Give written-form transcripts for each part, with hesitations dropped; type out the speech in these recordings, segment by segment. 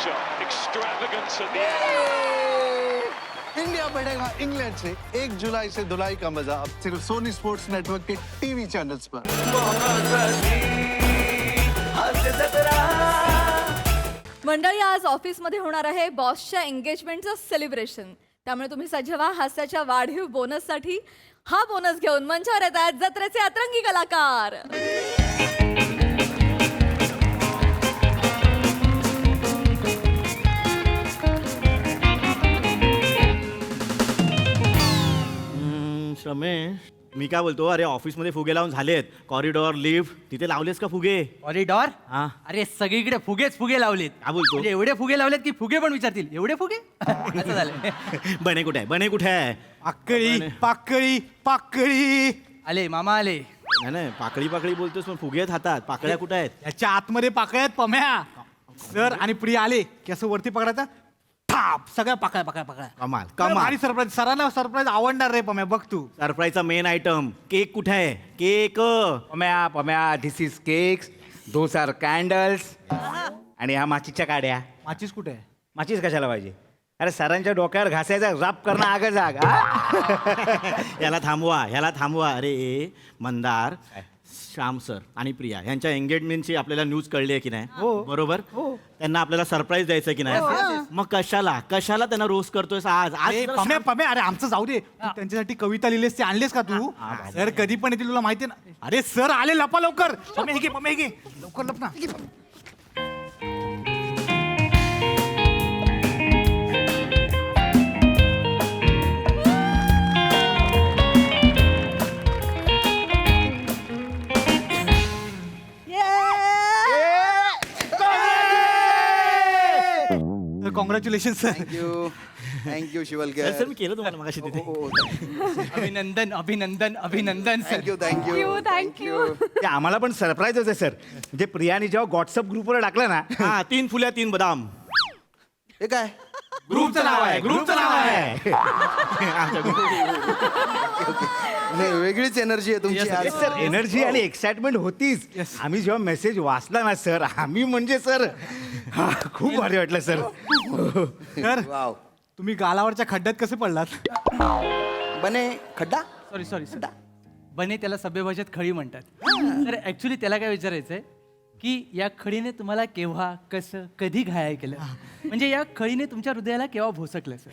shot. Extravagance at the end. India बढ़ेगा England से 1 जुलाई से धुलाई का मजा अब सिर्फ सोनी स्पोर्ट्स नेटवर्क के टीवी चैनल्स पर। मंडळी, आज ऑफिसमध्ये होणार आहे बॉसच्या एंगेजमेंटचं सेलिब्रेशन. त्यामुळे तुम्ही सज्ज व्हा हास्याच्या वाढीव बोनससाठी. हा बोनस घेऊन मंचावर येतात जत्रेचे अतरंगी कलाकार. रमेश, मी काय बोलतो, अरे ऑफिसमध्ये फुगे लावून झालेत. कॉरिडॉर, लिफ्ट, तिथे लावलेस का फुगे? कॉरिडॉर? हा. अरे सगळीकडे फुगेच फुगे लावलेत. काय बोलतो? म्हणजे एवढे फुगे लावलेत की फुगे पण विचारतील एवढे फुगे असं झालं. बने कुठे आहे? बने कुठे आहे? पाकळी पाकळी पाकळी आले मामा आले. नाही नाही, पाकळी पाकळी बोलतोस पण फुगे आहेत हातात. पाकळ्या कुठे आहेत? याच्या आतमध्ये पाकळ्या आहेत पम्या. सर आणि प्रिया आले की असं वरती पकडायचा, थाप सगळ्या पाकळ्या पाकळ्या पाकळ्या. कमाल भारी कमाल. सरप्राईज. सरांना सरप्राईज आवडणार रे पम्या, बघ तू. सरप्राईजचा मेन आयटम केक कुठे आहे? Cake. Pamya this is cakes, those are candles आणि ह्या माचीच्या काड्या. माचीस कुठे आहे? माचीच कशाला पाहिजे? अरे सरांच्या डोक्यावर घासायचा, राप करणं आग जाग. याला थांबवा, ह्याला थांबवा. अरे मंदार, श्याम सर आणि प्रिया यांच्या एंगेजमेंटची आपल्याला न्यूज कळली आहे की नाही? बरोबर. त्यांना आपल्याला सरप्राईज द्यायचं की नाही? मग कशाला कशाला त्यांना रोस्ट करतोय आज? आज अरे जरा पम्या पम्या, अरे आमचं जाऊ दे. तू त्यांच्यासाठी कविता लिहिलेस, ते आणलेस का तू? सर कधी पण येतील, तुला माहिती ना. अरे सर आले, लपा लवकर. पम्या हे घे, पम्या हे घे, लवकर लप ना. Congratulation sir. Thank you Shivalkar. Sir मी केलं तुम्हाला मगाशी तिथे. अभिनंदन अभिनंदन अभिनंदन सर. Thank you thank you. ते आम्हाला पण सरप्राईज होते सर. म्हणजे प्रियाने जेव्हा व्हॉट्सअप ग्रुपवर टाकलं ना, हा, 3 फुल्या 3 बदाम. हे काय? ग्रुपचं नाव आहे, ग्रुपचं नाव आहे. नाही, वेगळीच एनर्जी आहे तुमची आज. सर एनर्जी आणि एक्साइटमेंट होतीच. आम्ही जेव्हा मेसेज वाचला ना सर, आम्ही म्हणजे सर खूप भारी वाटलं सर. Sir wow. तुम्ही गालावरच्या खड्ड्यात कसे पडलात? बने खड्डा. Sorry sorry sir. बने त्याला सभ्य भाषेत खळी म्हणतात. तर ऍक्च्युली त्याला काय विचारायचंय की या खळीने तुम्हाला केव्हा, कसं, कधी घायल केलं, म्हणजे या खळीने तुमच्या हृदयाला केव्हा भोसकलं सर.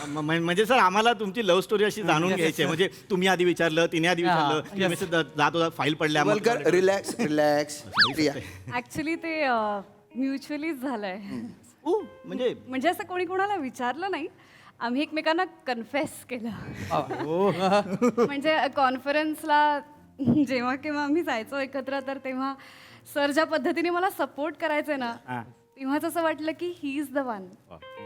म्हणजे सर आम्हाला तुमची लव्ह स्टोरी अशी जाणून घ्यायची आहे. म्हणजे तुम्ही आधी विचारलं, तिने आधी विचारलं, मेसेज जात होता, फाईल पडल्या. Shivalkar relax relax. Priya actually ते म्युच्युअलीच झालंय. म्हणजे असं कोणी कोणाला विचारलं नाही, आम्ही एकमेकांना कन्फेस केलं. म्हणजे कॉन्फरन्सला जेव्हा केव्हा आम्ही जायचो एकत्र, तर तेव्हा सर ज्या पद्धतीने मला सपोर्ट करायचे ना, तेव्हाच असं वाटलं की ही इज द वन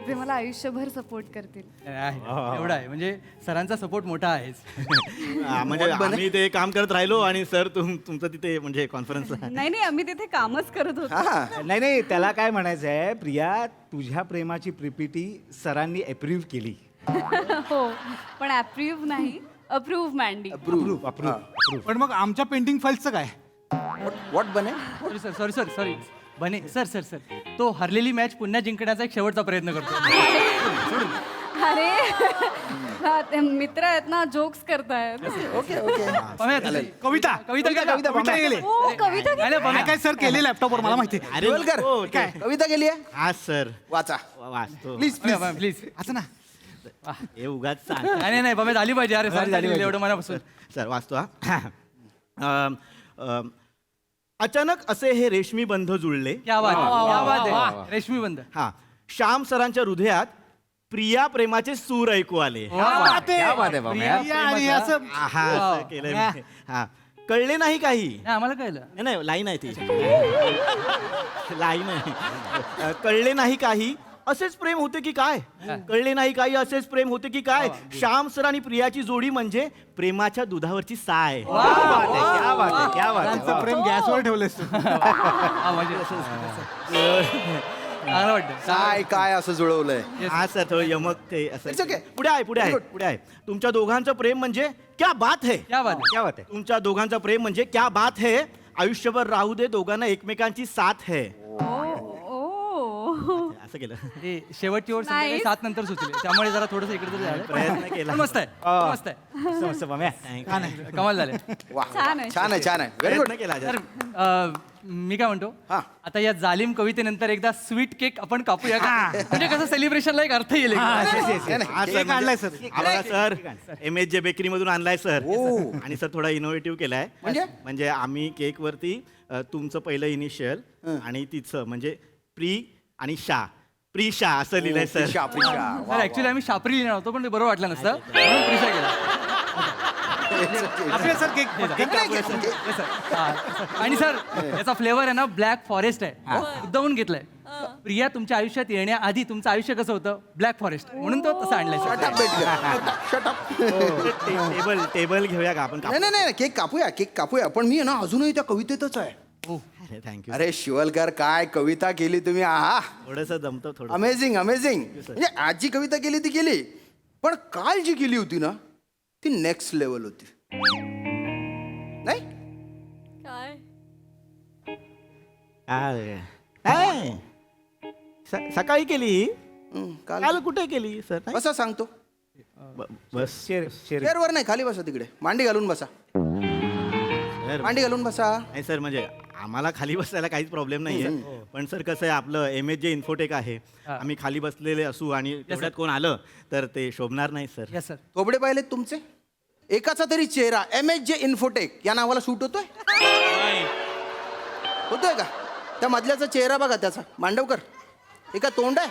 जे मला आयुष्यभर सपोर्ट करतील. एवढा आहे म्हणजे सरांचा सपोर्ट मोठा आहेच. म्हणजे आम्ही ते काम करत राहिलो आणि सर तुमचं तिथे म्हणजे कॉन्फरन्स. नाही नाही, आम्ही तिथे कामच करत होतो. नाही नाही, त्याला काय म्हणायचं आहे, प्रिया तुझ्या प्रेमाची प्रीपीटी सरांनी अप्रूव्ह केली. हो, पण अप्रूव्ह नाही, अप्रूव्ह मॅन्डी. पण मग आमच्या पेंटिंग फाईल्सचं काय? व्हॉट बने? Sorry sir sorry sorry sorry. बने सर सर सर तो हरलेली मॅच पुन्हा जिंकण्याचा एक शेवटचा प्रयत्न करतो. अरे हा, ते मित्र आहेत ना, जोक्स करतायत. Okay okay. कविता कविता कविता गेले. ओ, कविता नाही, नाही, काय काय सर केले लॅपटॉपवर, मला माहिती आहे. शिवलकर हो, काय कविता केली आहे? हा सर वाचा वाचतो. Please please. प्लीज. असं ना. हे उगाच सांग. नाही नाही बमेत आली पाहिजे. अरे सॉरी झाली एवढं मनापासून. सर वाचतो हा. अचानक असे हे रेशमी बंध जुळले. क्या बात आहे, क्या बात आहे. रेशमी बंद. हा, श्याम सरांच्या हृदयात प्रिया प्रेमाचे सूर ऐकू आले. क्या बात आहे प्रिया आणि असं हा, असं केलंय मी. हा, कळले नाही काही. नाही, आम्हाला कळलं. नाही नाही, लाईन आहे ती. लाईन आहे. कळले नाही काही असेच प्रेम होते की काय? कळले नाही काही असेच प्रेम होते की काय? श्याम सर आणि प्रियाची जोडी म्हणजे प्रेमाच्या दुधावरची साय. त्यांचं प्रेम गॅसवर ठेवलेस तू. हा, म्हणजे चांगलं वाटतं. काय काय असं जुळवलंय? हा सर, थोडं यमक ते It's असं. okay. पुढे आहे, पुढे आहे, पुढे आहे. तुमच्या दोघांचं प्रेम म्हणजे क्या बात है. क्या बात आहे. क्या बात आहे. तुमच्या दोघांचं प्रेम म्हणजे क्या बात है. आयुष्यभर राहू दे दोघांना एकमेकांची साथ है. ओ असं केलं ते शेवटची ओळ संध्याकाळी Nice. 7 नंतर सुचले त्यामुळे जरा थोडंसं इकडे तरी झालं प्रयत्न केला. पण मस्त आहे मस्त आहे मस्त मस्त मम्या कमाल झाले वा छान आहे. छान आहे छान आहे व्हेरी गुड प्रयत्न केला तर मी काय म्हणतो हा. आता या जालिम कवितेनंतर एकदा स्वीट केक आपण कापूया का म्हणजे कसं सेलिब्रेशनला एक अर्थ येईल एकदम. हा, सर, आणलाय म्हणजे सर आम्हाला सर MSJ बेकरी मधून आणलाय सर आणि सर थोडा इनोव्हेटिव्ह केलाय म्हणजे आम्ही केक वरती तुमचं पहिलं इनिशियल आणि तिचं म्हणजे प्री आणि शा प्री शा असं लिहिलंय सर प्रिशा, प्रिशा. तर ऍक्च्युली आम्ही शापरी लिहिणार होतो पण ते बरं वाटलं नसतं म्हणून प्रिशा केला आपल्या सर केक Yes, sir. आणि सर याचा फ्लेवर आहे ना ब्लॅक फॉरेस्ट आहे उद्दावून घेतलाय प्रिया तुमच्या आयुष्यात येण्याआधी तुमचं आयुष्य कसं होतं ब्लॅक फॉरेस्ट म्हणून तो तसं आणलाय Shut up, Betkar. Shut up. Table घेऊया का आपण नाही नाही नाही केक कापूया पण मी आहे ना अजूनही त्या कवितेतच आहे अरे थँक्यू अरे शिवलकर काय कविता केली तुम्ही आहा थोडंसं जमतं थोडं अमेझिंग अमेझिंग म्हणजे आज जी कविता केली ती केली पण काल जी केली होती ना ती नेक्स्ट लेवल होती नाही काय काय सकाळी केली काल काल कुठे केली सर नाही? बसा सांगतो बस चेअरवर नाही खाली बसा तिकडे मांडी घालून बसा सर मांडी घालून बसा नाही सर म्हणजे आम्हाला खाली बसायला काहीच प्रॉब्लेम नाहीये पण सर कसं आहे आपलं MSJ इन्फोटेक आहे आम्ही खाली बसलेले असू आणि तेवढ्यात कोण आलं तर ते शोभणार नाही सर येस सर थोबडे पाहिलेत तुमचे एकाचा तरी चेहरा MSJ इन्फोटेक या नावाला सूट होतोय होतोय का त्या मधल्याचा चेहरा बघा त्याचा मांडवकर एका तोंड आहे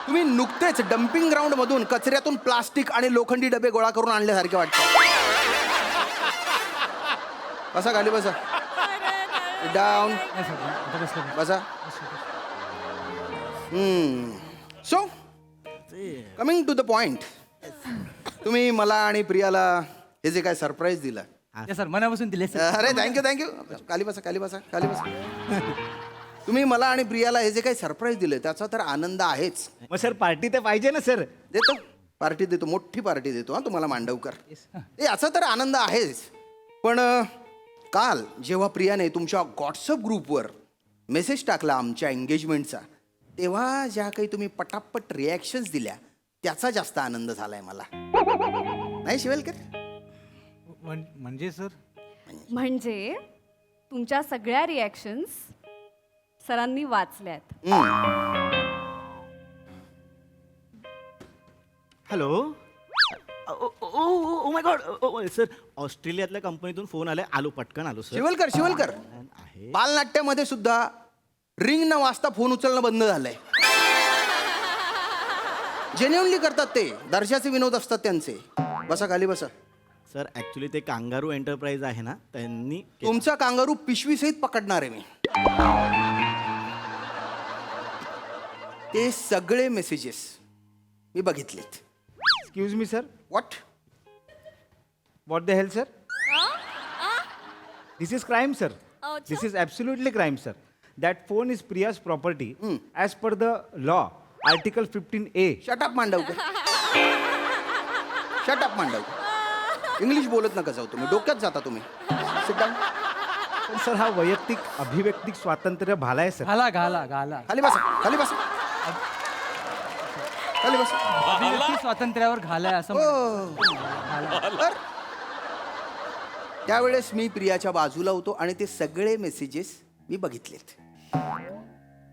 तुम्ही नुकतेच डम्पिंग ग्राउंड मधून कचऱ्यातून प्लास्टिक आणि लोखंडी डबे गोळा करून आणल्यासारखे वाटतं बसा खाली बसा डाऊन बसा so coming to the point तुम्ही मला आणि प्रियाला हे जे काय सरप्राईज दिलं येस सर मनापासून दिले सर अरे थँक्यू खाली बसा खाली बसा खाली बसा तुम्ही मला आणि प्रियाला हे जे काही सरप्राईज दिले त्याचा तर आनंद आहेच मग सर पार्टी तर पाहिजे ना सर देतो पार्टी देतो मोठी पार्टी देतो हा तुम्हाला मांडवकर याचा तर आनंद आहेच पण काल जेव्हा प्रियाने तुमच्या व्हॉट्सअप ग्रुपवर मेसेज टाकला आमच्या एंगेजमेंटचा तेव्हा ज्या काही तुम्ही पटापट रिॲक्शन्स दिल्या त्याचा जास्त आनंद झालाय मला नाही शिवेलकर म्हणजे सर म्हणजे तुमच्या सगळ्या रिॲक्शन्स सरांनी वाचल्यात hello oh my god sir ऑस्ट्रेलियातल्या कंपनीतून फोन आलाय आलो पटकन आलो सर शिवलकर आहे बालनाट्यामध्ये सुद्धा रिंग न वाजता फोन उचलणं बंद झालंय जेन्युअनली करतात ते दर्जाचे विनोद असतात त्यांचे बसा खाली बसा सर ॲक्च्युली ते कांगारू एंटरप्राइज आहे ना त्यांनी तुमचा कांगारू पिशवीसहित पकडणार आहे मी ते सगळे मेसेजेस मी बघितलेत excuse me sir what what the hell sir this is crime sir this is absolutely crime sir that phone is Priya's property as per the law article 15A shut up Mandavkar shut up Mandavkar English बोलत नका जाऊ तुम्ही डोक्यात जाता तुम्ही Sit down. पण sir हा वैयक्तिक अभिव्यक्तिक स्वातंत्र्य भालाय सर घाला घाला घाला खाली बसा खाली बसा खाली बसा अभिव्यक्ती स्वातंत्र्यावर घालाय असं तर त्यावेळेस मी प्रियाच्या बाजूला होतो आणि ते सगळे मेसेजेस मी बघितलेत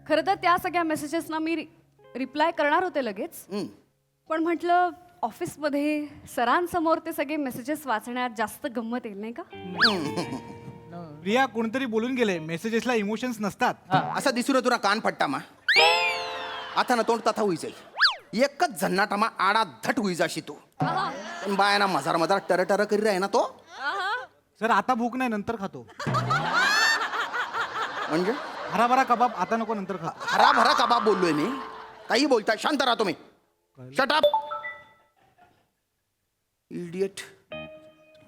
खरं तर त्या सगळ्या मेसेजेसना मी रिप्लाय करणार होते लगेच पण म्हटलं ऑफिसमध्ये सरांसमोर ते सगळे मेसेजेस वाचण्यात जास्त गंमत येईल नाही का प्रिया कोणतरी बोलून गेले मेसेजेसला इमोशन्स नसतात असा दिसून तुला कान फट्टा मा आता ना तोंड तथा होई जाईल एकच झन्नाटा मा आडा धट होई जाशी तू पण बायाना मजार मजार टर टर करी राही ना तो सर आता भूक नाही नंतर खातो म्हणजे हराभरा कबाब आता नको नंतर खातो हराभरा कबाब बोललोय मी काही बोलताय शांत राहा तुम्ही शटअप इडियट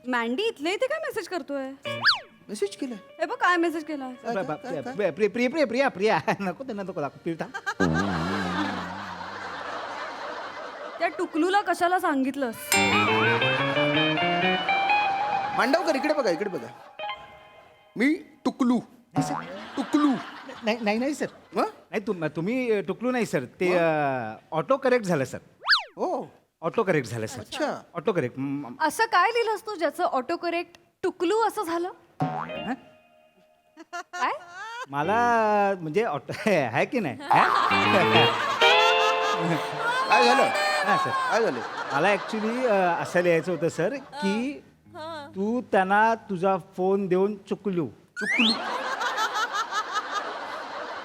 मँडी इथले इथे काय मेसेज करतोय मेसेज केलं हे बघ काय मेसेज केला प्रिया प्रिया प्रिया नको त्यांना नको दाखव पिळता त्या टुकलूला कशाला सांगितलंस मांडवकर इकडे बघा मी टुकलू टुकलू नाही नाही नाही सर हं? नाही तुम्ही टुकलू नाही सर ते ऑटो करेक्ट झालं सर हो ऑटो करेक्ट झालं सर अच्छा. ऑटो करेक्ट असं काय लिहिलंस तू ज्याचं ऑटो करेक्ट टुकलू असं झालं काय मला म्हणजे ऑटो आहे की नाही काय झालं हा सर काय झालं मला ॲक्च्युली असं लिहायचं होतं सर की तू त्यांना तुझा फोन देऊन चुकलू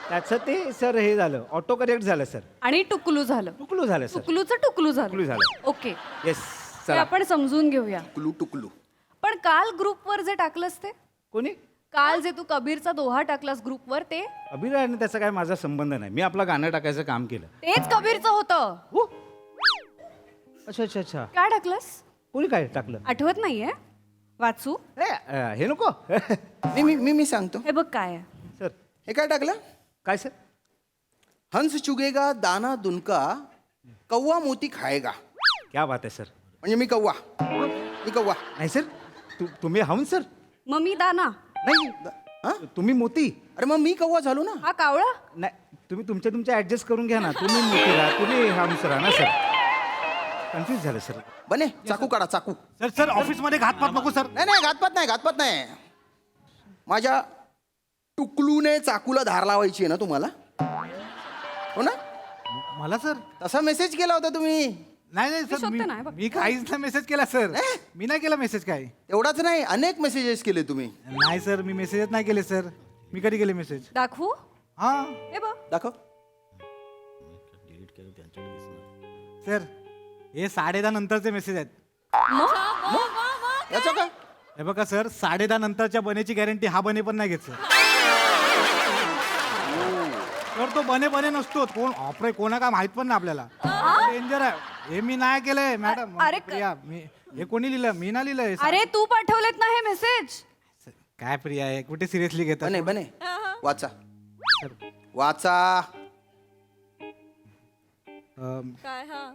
त्याचं ते सर हे झालं ऑटो करेक्ट झालं सर आणि टुकलू झालं टुकलू झालं सर टुकलूचं टुकलू टुकलू झालं झालं. ओके येस ते चला आपण समजून घेऊया टुकलू टुकलू पण काल ग्रुपवर जे टाकलंस ते कोणी काल जे तू कबीरचा दोहा टाकलास ग्रुपवर ते अभिनय त्याचा काय माझा संबंध नाही मी आपलं गाणं टाकायचं काम केलं तेच कबीरचं होतं हो अच्छा अच्छा अच्छा काय टाकलंस कोणी काय टाकलं आठवत नाहीये वाचू हे नको मी सांगतो हे बघ काय आहे. सर हे काय टाकलं काय सर हंस चुगेगा दाना दुनका कौवा मोती खाएगा क्या बात आहे सर म्हणजे मी कौवा नाही सर तुम्ही हवं सर मग मी दाना नाही हा? तुम्ही मोती अरे मग मी कौवा झालो ना हा कावळा नाही तुम्ही तुमच्या ऍडजस्ट करून घ्या ना तुम्ही मोती राहा तुम्ही हम्स राहा ना सर कन्फ्युज झालं सर बने चाकू काढा चाकू सर सर ऑफिसमध्ये घातपात नको सर नाही घातपात नाही माझ्या टुकलूने चाकूला धार लावायची आहे ना तुम्हाला हो ना मला सर तसा मेसेज केला होता तुम्ही नाही नाही सर शोधते नाही बघ. मी काहीच नाही मेसेज केला सर मी नाही केला मेसेज काय एवढाच नाही अनेक मेसेजेस केले तुम्ही नाही सर मी मेसेजच नाही केले सर मी कधी केले मेसेज दाखवू हा हे बघ दाखव सर हे 10:30 नंतरचे मेसेज आहेत याचं का हे बघा सर 10:30 नंतरच्या बनेची गॅरंटी हा बने पण नाही घेत सर तर तो बने नसतो कोण ऑपरे कोणा काय माहित पण नाही आपल्याला डेंजर आहे हे मी नाही केलंय मॅडम अरे प्रिया मी हे कोणी लिहिलं मी नाही लिहिलंय अरे तू पाठवलेत ना हे मेसेज काय प्रिया आहे कुठे सिरियसली घेतात बने वाचा वाचा काय हा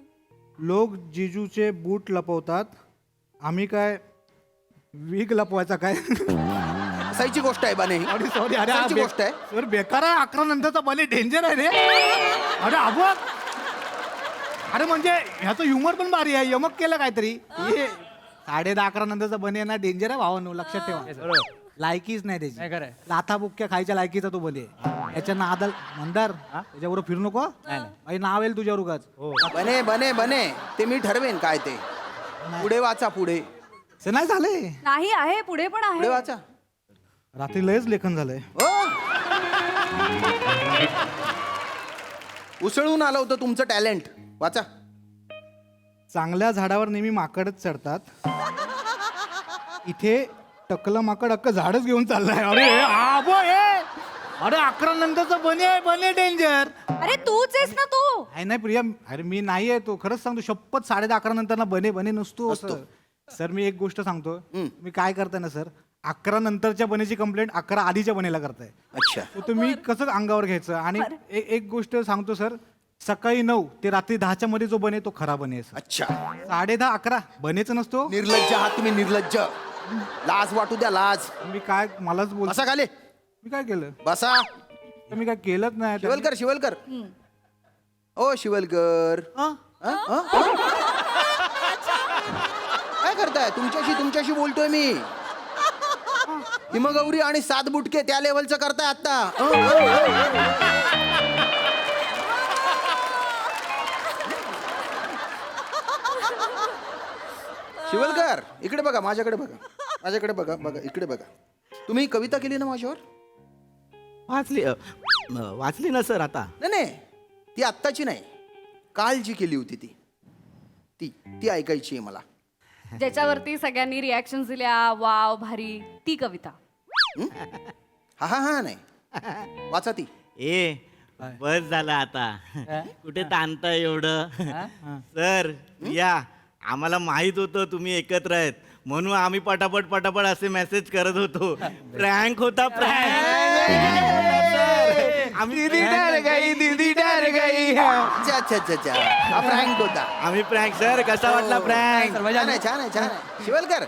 लोक जिजूचे बूट लपवतात आम्ही काय वीग लपवायचा काय असायची गोष्ट आहे बने ही सॉरी अरे असायची गोष्ट आहे सर बेकार आहे 11 नंतरचा बने डेंजर आहे रे अरे अबक अरे म्हणजे ह्याचं ह्युमर पण भारी आहे यमक केलं काहीतरी हे 10:30-11 नंतरचा बने ना डेंजर आहे भावांनो लक्षात ठेवा लायकीच नाही त्याची नाही खरंय. लाथा बुक्क्या खायच्या लायकीचा तो बने याच्या नादल मंदार त्याच्याबरोबर फिरू नको काही नाव येईल तुझ्यावर उगाच बने ते मी ठरवेन काय ते पुढे वाचा पुढे ते नाही झाले नाही आहे पुढे पण पुढे आहे वाचा रात्री लयच लेखन झालंय हो उसळून आलं होतं तुमचं टॅलेंट वाचा चांगल्या झाडावर नेहमी माकडच चढतात इथे टकलं माकड अख्खं झाडच घेऊन चाललंय अरे अरे 11 नंतरचा बने डेंजर अरे तूच आहेस ना तू नाही प्रिया अरे मी नाही आहे तो खरंच सांगतो शपथ 10:30-11 नंतर ना बने नसतो सर मी एक गोष्ट सांगतो मी काय करताय ना सर 11 नंतरच्या बनेची कंप्लेंट 11 आधीच्या बनेला करताय अच्छा तर तुम्ही कसं अंगावर घ्यायचं आणि एक गोष्ट सांगतो सर सकाळी 9 ते रात्री 10च्या मध्ये जो बने तो खरा बने सर अच्छा 10:30-11 बनेच नसतो निर्लज्ज आहात तुम्ही निर्लज्ज लाज वाटू द्या लाज मी काय मलाच बोल बसा खाली मी काय केलं बसा तर मी काय केलंच नाही शिवलकर ओ शिवलकर काय करताय तुमच्याशी बोलतोय मी हिमगौरी आणि 7 बुटके त्या लेवलचं करताय आता शिवलकर इकडे बघा माझ्याकडे बघा इकडे बघा तुम्ही कविता केली ना माझ्यावर वाचली ना सर आता नाही ती आत्ताची नाही काल जी केली होती ती ऐकायची आहे मला ज्याच्यावरती सगळ्यांनी रिॲक्शन दिल्या वाव भारी ती कविता हा नाही वाचा ती ए बस झालं आता कुठे ताणताय एवढं सर या आम्हाला माहित होतं तुम्ही एकत्र आहेत म्हणून आम्ही पटापट असे मेसेज करत होतो प्रँक होता दीदी डर गई अच्छा हा प्रँक होता आम्ही प्रँक सर कसा वाटला प्रँक छान आहे शिवलकर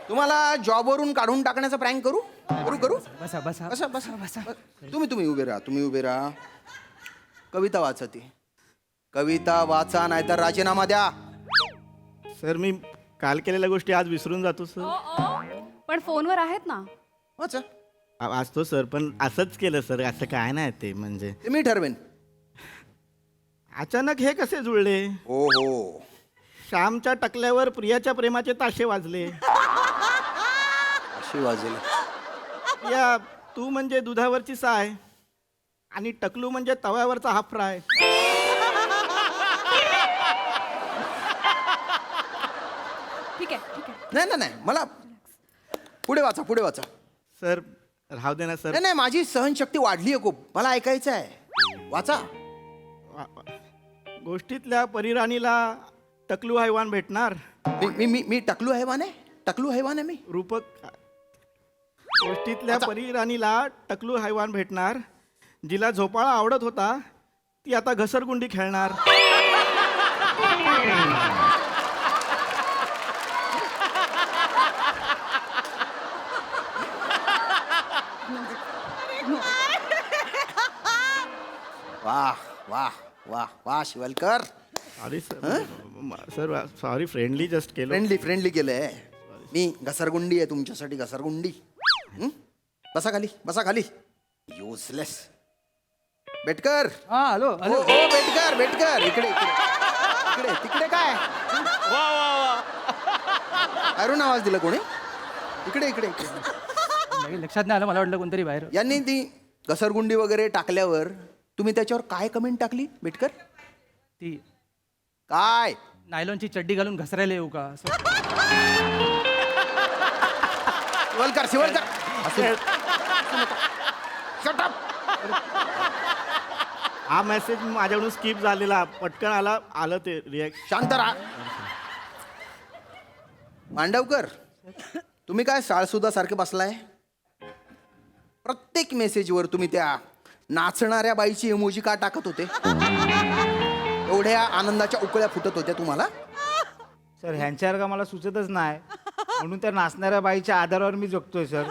तुम्हाला जॉबवरून काढून टाकण्याचा प्रँक करू करू करू बसा बसा बसा बसा बसा तुम्ही उभे राहा कविता वाचा ती कविता वाचा नाहीतर राजीनामा द्या. सर मी काल केलेल्या गोष्टी आज विसरून जातो सर. पण फोनवर आहेत ना. वाचा वाचतो सर, पण असंच केलं सर, असं काय नाही ते म्हणजे ते मी ठरवेन. अचानक हे कसे जुळले. हो हो श्यामच्या टकल्यावर प्रियाच्या प्रेमाचे ताशे वाजले. अशी वाजेल. या तू म्हणजे दुधावरची साय आणि टकलू म्हणजे तव्यावरचा हाफ फ्राय. ठीक आहे. नाही मला पुढे वाचा सर राहू दे ना सर. नाही माझी सहनशक्ती वाढली आहे खूप. मला ऐकायचं आहे. वाचा. गोष्टीतल्या परिराणीला टकलू हैवान भेटणार. मी टकलू हैवान आहे मी. रूपक गोष्टीतल्या परिराणीला टकलू हैवान भेटणार. जिला झोपाळा आवडत होता ती आता घसरगुंडी खेळणार. वाह वाह वाह वाह Shivalkar. Sorry sir. Sir sorry, friendly just केलं. फ्रेंडली केलंय. मी घसरगुंडी आहे तुमच्यासाठी घसरगुंडी. बसा खाली युजलेस. बेटकर. हा हॅलो ओ बेटकर इकडे तिकडे काय अरुण आवाज दिला कोणी. इकडे लक्षात नाही आलं, मला वाटलं कोणतरी बाहेर. यांनी ती घसरगुंडी वगैरे टाकल्यावर तुम्ही त्याच्यावर काय कमेंट टाकली बेटकर. ती काय नायलॉनची चड्डी घालून घसरायला येऊ का असं. Shivalkar Shut up. हा मेसेज माझ्याकडून स्किप झालेला, पटकन आलं ते रिॲक्शन. शांत राहा. मांडवकर तुम्ही काय साळसुद्धा सारखे बसलाय. प्रत्येक मेसेजवर तुम्ही त्या नाचणाऱ्या बाईची इमोजी का टाकत होते. एवढ्या आनंदाच्या उकळ्या फुटत होत्या तुम्हाला. सर ह्यांच्यासारखं मला सुचतच नाही, म्हणून त्या नाचणाऱ्या बाईच्या आधारावर मी जगतोय sir.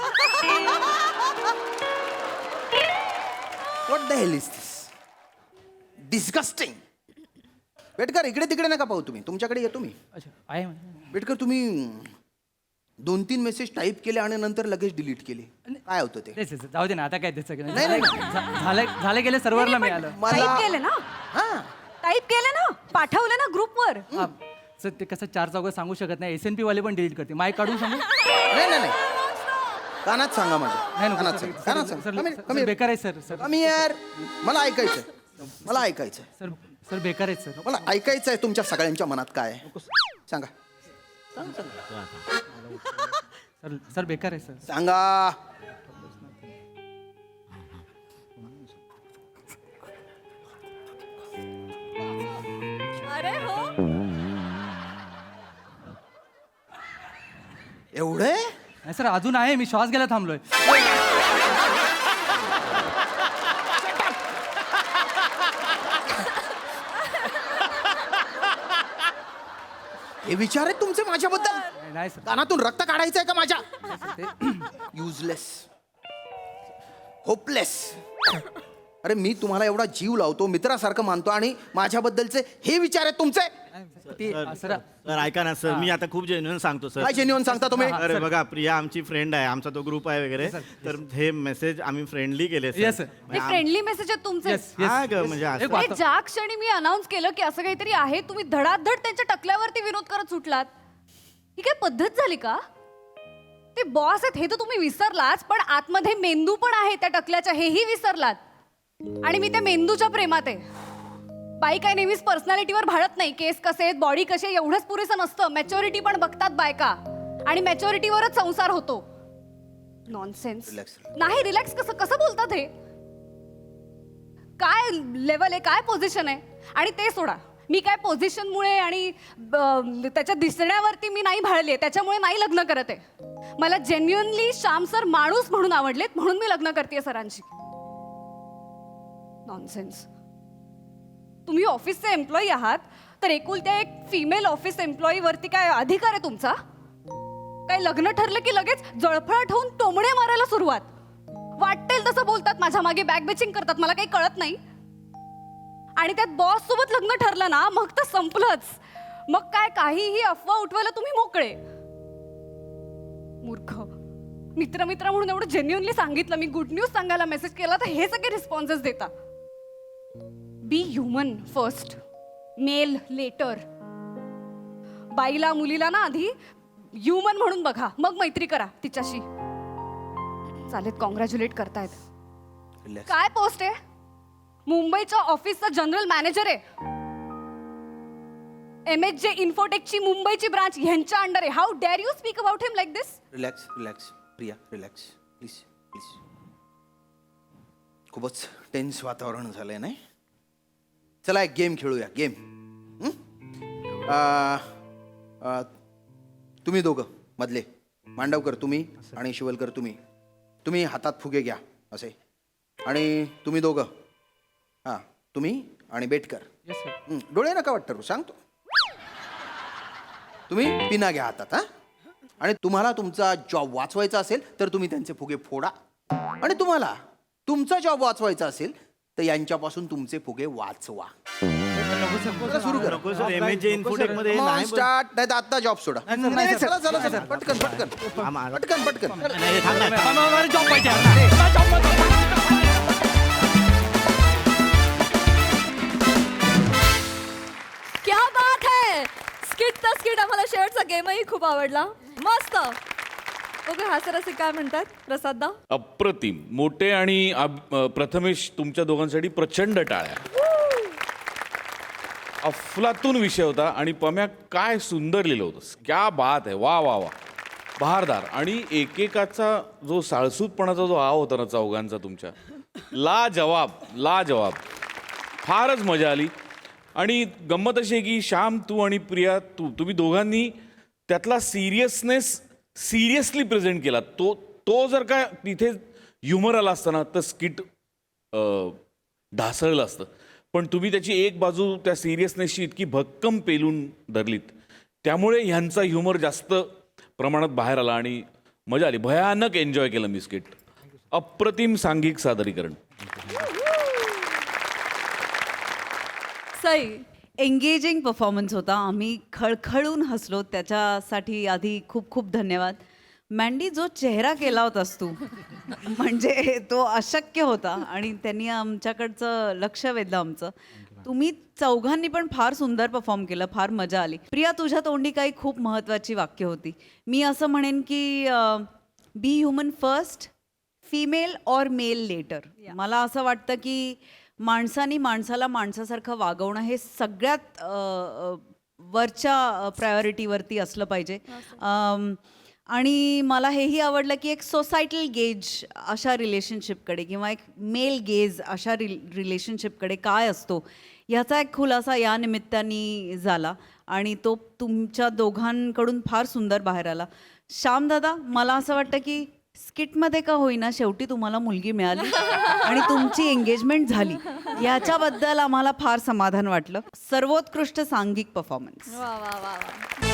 What the hell is this. Disgusting. Betkar इकडे तिकडे नका पाहू तुम्ही. तुमच्याकडे येतो मी. अच्छा आहे. बेटकर तुम्ही 2-3 मेसेज टाईप केले आणि नंतर लगेच डिलीट केले. काय होतं ते. तेच जाऊ दे ना, आता काय त्याचं नाही. झालं गेलं सर्व्हरला मिळालं. टाईप केले ना. हा टाईप केले ना, पाठवले ना ग्रुपवर. हा, सर ते कसं 4 चौघं सांगू शकत नाही. SNP वाले पण डिलीट करते. माय काढून सांगू. नाही कानात सांगा माझ्या. नाही नको, कानात सर, सांगा. कानात सर, सांगा. सर, सर, बेकार आहे सर. कमी यार. मला ऐकायचंय. सर बेकार आहेत सर. मला ऐकायचंय तुमच्या सगळ्यांच्या मनात काय आहे. सांगा सर बेकार आहे सर. सांगा. अरे हो. एवढे नाही सर अजून आहे, मी श्वास घ्यायला थांबलोय. हे विचार आहेत तुमचे माझ्याबद्दल. नाही सर. कानातून रक्त काढायचंय का माझ्या. Useless hopeless. अरे मी तुम्हाला एवढा जीव लावतो, मित्रासारखं मानतो, आणि माझ्याबद्दलचे हे विचार आहेत तुमचे. सर सर ऐका ना सर, मी आता खूप जेन्युइन सांगतो सर. काय जेन्युइन सांगता तुम्ही. अरे बघा, प्रिया आमची फ्रेंड आहे, आमचा तो ग्रुप आहे वगैरे, तर हे मेसेज आम्ही फ्रेंडली केले Yes, sir. हे फ्रेंडली मेसेज आहेत तुमचे. हा ग, म्हणजे असं. एक हे ज्या क्षणी मी अनाऊन्स केलं की असं काहीतरी आहे, तुम्ही धडाधड त्यांच्या टकल्यावरती विनोद करत सुटलात. ही काय पद्धत झाली का. ते बॉस आहेत हे तर तुम्ही विसरलाच, पण आतमध्ये मेंदू पण आहे त्या टकल्याच्या, हेही विसरलात. आणि मी त्या मेंदूच्या प्रेमात आहे. बाई काय नेहमीच पर्सनॅलिटीवर भाळत नाही. केस कसे आहेत, बॉडी कशी आहे एवढंच पुरेसं नसतं. मॅच्युरिटी पण बघतात बायका, आणि मॅच्युरिटीवरच संसार होतो. नॉनसेन्स. नाही रिलॅक्स कसं बोलतात हे. काय लेवल आहे, काय पोझिशन आहे. आणि ते सोडा, मी काय पोझिशनमुळे आणि त्याच्या दिसण्यावरती मी नाही भाळली आहे, त्याच्यामुळे नाही लग्न करत आहे. मला जेन्युअनली श्याम सर माणूस म्हणून आवडलेत, म्हणून मी लग्न करते सरांशी. नॉनसेन्स. तुम्ही ऑफिसचे एम्प्लॉई आहात, तर एकुलत्या एक फिमेल ऑफिस एम्प्लॉई वरती काय अधिकार आहे तुमचा. काही लग्न ठरलं की लगेच जळफळाट होऊन टोमणे मारायला सुरुवात. वाटेल तसं बोलतात, माझ्या मागे बॅग बेचिंग करतात, मला काही कळत नाही. आणि त्यात बॉस सोबत लग्न ठरलं ना, मग तर संपलंच. मग काय काहीही अफवा उठवायला तुम्ही मोकळे. मूर्ख. मित्र मित्र म्हणून एवढं जेन्युअनली सांगितलं, मी गुड न्यूज सांगायला मेसेज केला तर हे सगळे रिस्पॉन्सेस देता. बी ह्युमन फर्स्ट, मेल लेटर. बाईला मुलीला ना आधी ह्युमन म्हणून बघा, मग मैत्री करा तिच्याशी. चालेत, कॉंग्रॅच्युलेट करतायत. Relax. काय पोस्ट आहे? मुंबईच्या ऑफिसचा जनरल मॅनेजर आहे. MHJ इन्फोटेकची मुंबईची ब्रांच ह्यांच्या अंडर आहे. How dare you speak about him like this? Relax relax Priya, relax please please. खूपच टेन्स वातावरण झालंय नाही. चला एक गेम खेळूया. गेम तुम्ही दोघं मधले, मांडवकर तुम्ही आणि शिवलकर तुम्ही. तुम्ही हातात फुगे घ्या असे, आणि तुम्ही दोघं हां तुम्ही आणि बेटकर. डोळे नका वाटतं रू, सांगतो. तुम्ही पिना घ्या हातात. हां, आणि तुम्हाला तुमचा जॉब वाचवायचा असेल तर तुम्ही त्यांचे फुगे फोडा, आणि तुम्हाला तुमचा जॉब वाचवायचा असेल तर यांच्यापासून तुमचे फुगे वाचवा. सुरू करा. नको सर, MHJ इन्फोटेक मध्ये Come on, नाही start. नाही तर आता जॉब सोडा. नाही, चला चला चला, पटकन पटकन पटकन पटकन. नाही, थांब ना. मला जॉब पाहिजे आता. क्या बात है. स्किट आम्हाला शेवटचा गेमही खूप आवडला. मस्त. ओके, हास्यरसिक काय म्हणतात प्रसाददा? अप्रतिम. मोठे आणि प्रथमेश, तुमच्या दोघांसाठी प्रचंड टाळ्या. अफलातून विषय होता आणि पम्या काय सुंदर लिहिलं होतंस. क्या बात आहे. वा वा वा, बहारदार. आणि एकेकाचा जो साळसूतपणाचा जो आव होता ना चौघांचा तुमच्या, लाजवाब लाजवाब. फारच मजा आली. आणि गंमत अशी आहे की श्याम, तू आणि प्रिया, तुम्ही दोघांनी त्यातला सिरियसनेस सिरियसली प्रेझेंट केला. तो जर का तिथे ह्युमर आला असता ना तर स्किट ढासळलं असतं. पण तुम्ही त्याची एक बाजू त्या सिरियसनेसची इतकी भक्कम पेलून धरलीत, त्यामुळे ह्यांचा ह्युमर जास्त प्रमाणात बाहेर आला आणि मजा आली. भयानक एन्जॉय केलं मी स्किट. अप्रतिम सांघिक सादरीकरण. सई. एंगेजिंग परफॉर्मन्स होता. आम्ही खळखळून हसलो, त्याच्यासाठी आधी खूप खूप धन्यवाद. मँडी, जो चेहरा केला होतास तू, म्हणजे तो अशक्य होता आणि त्यांनी आमच्याकडचं लक्ष वेधलं आमचं. तुम्ही चौघांनी पण फार सुंदर परफॉर्म केलं, फार मजा आली. प्रिया, तुझ्या तोंडी काही खूप महत्त्वाची वाक्य होती. मी असं म्हणेन की बी ह्युमन फर्स्ट, फिमेल और मेल लेटर. मला असं वाटतं की माणसाने माणसाला माणसासारखं वागवणं हे सगळ्यात वरच्या प्रायोरिटीवरती असलं पाहिजे. आणि मला हेही आवडलं की एक सोसायटल गेज अशा रिलेशनशिपकडे किंवा एक मेल गेज अशा रिलेशनशिपकडे काय असतो ह्याचा एक खुलासा या निमित्ताने झाला आणि तो तुमच्या दोघांकडून फार सुंदर बाहेर आला. श्यामदादा, मला असं वाटतं की स्किटमध्ये का होईना शेवटी तुम्हाला मुलगी मिळाली आणि तुमची एंगेजमेंट झाली, याच्याबद्दल आम्हाला फार समाधान वाटलं. सर्वोत्कृष्ट सांघिक परफॉर्मन्स. वा वा वा वा.